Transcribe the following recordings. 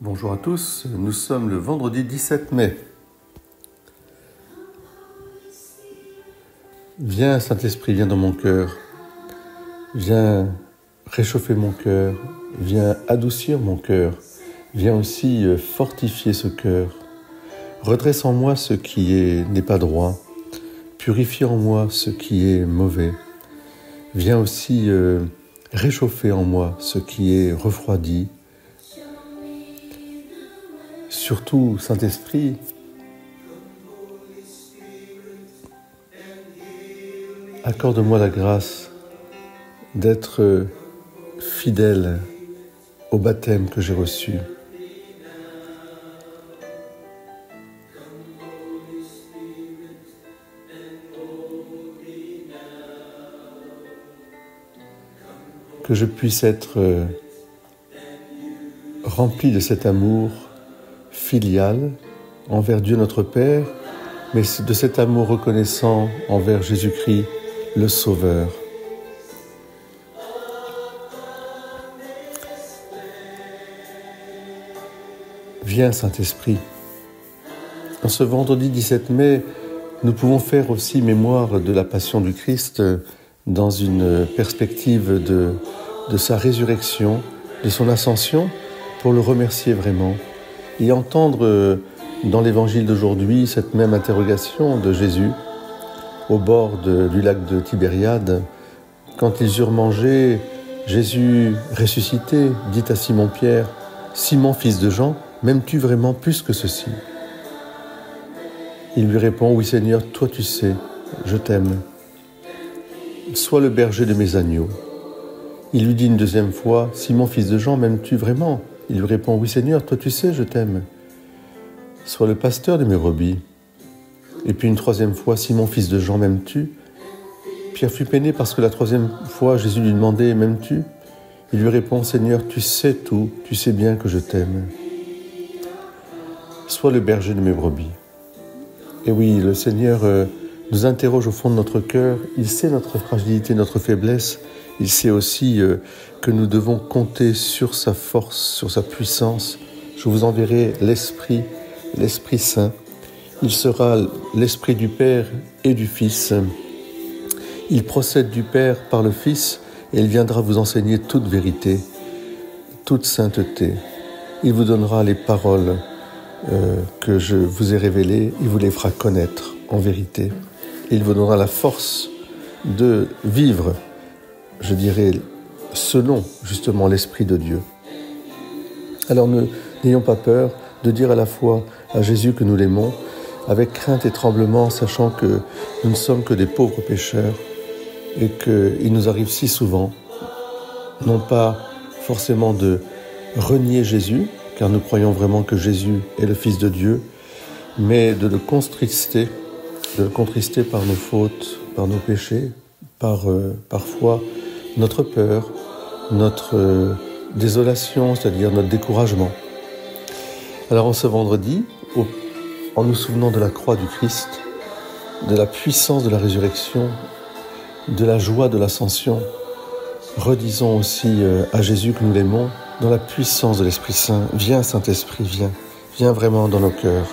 Bonjour à tous, nous sommes le vendredi 17 mai. Viens Saint-Esprit, viens dans mon cœur, viens réchauffer mon cœur, viens adoucir mon cœur, viens aussi fortifier ce cœur. Redresse en moi ce qui n'est pas droit, purifie en moi ce qui est mauvais. Viens aussi réchauffer en moi ce qui est refroidi. Surtout, Saint-Esprit, accorde-moi la grâce d'être fidèle au baptême que j'ai reçu. Que je puisse être rempli de cet amour filial envers Dieu notre Père, mais de cet amour reconnaissant envers Jésus-Christ, le Sauveur. Viens, Saint-Esprit. En ce vendredi 17 mai, nous pouvons faire aussi mémoire de la Passion du Christ dans une perspective de sa résurrection, de son ascension, pour le remercier vraiment. Et entendre dans l'évangile d'aujourd'hui cette même interrogation de Jésus au bord du lac de Tibériade. Quand ils eurent mangé, Jésus ressuscité dit à Simon-Pierre : « Simon, fils de Jean, m'aimes-tu vraiment plus que ceci ?» Il lui répond : « Oui Seigneur, toi tu sais, je t'aime. Sois le berger de mes agneaux. » Il lui dit une deuxième fois : « Simon, fils de Jean, m'aimes-tu vraiment ?» Il lui répond : « Oui Seigneur, toi tu sais, je t'aime. Sois le pasteur de mes brebis. » Et puis une troisième fois : « Simon, fils de Jean, m'aimes-tu » Pierre fut peiné parce que la troisième fois, Jésus lui demandait : « M'aimes-tu » Il lui répond : « Seigneur, tu sais tout, tu sais bien que je t'aime. Sois le berger de mes brebis. » Et oui, le Seigneur nous interroge au fond de notre cœur. Il sait notre fragilité, notre faiblesse. Il sait aussi que nous devons compter sur sa force, sur sa puissance. Je vous enverrai l'Esprit Saint. Il sera l'Esprit du Père et du Fils. Il procède du Père par le Fils et il viendra vous enseigner toute vérité, toute sainteté. Il vous donnera les paroles que je vous ai révélées. Il vous les fera connaître en vérité. Il vous donnera la force de vivre, je dirais, selon justement l'Esprit de Dieu. Alors n'ayons pas peur de dire à la fois à Jésus que nous l'aimons, avec crainte et tremblement, sachant que nous ne sommes que des pauvres pécheurs et qu'il nous arrive si souvent, non pas forcément de renier Jésus, car nous croyons vraiment que Jésus est le Fils de Dieu, mais de le contrister par nos fautes, par nos péchés, par parfois notre peur, notre désolation, c'est-à-dire notre découragement. Alors en ce vendredi, en nous souvenant de la croix du Christ, de la puissance de la résurrection, de la joie de l'ascension, redisons aussi à Jésus que nous l'aimons dans la puissance de l'Esprit Saint. Viens Saint-Esprit, viens vraiment dans nos cœurs.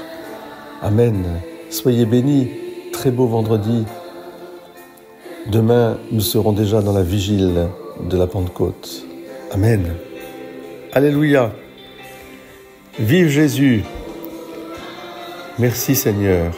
Amen. Soyez bénis. Très beau vendredi. Demain, nous serons déjà dans la vigile de la Pentecôte. Amen. Alléluia. Vive Jésus. Merci Seigneur.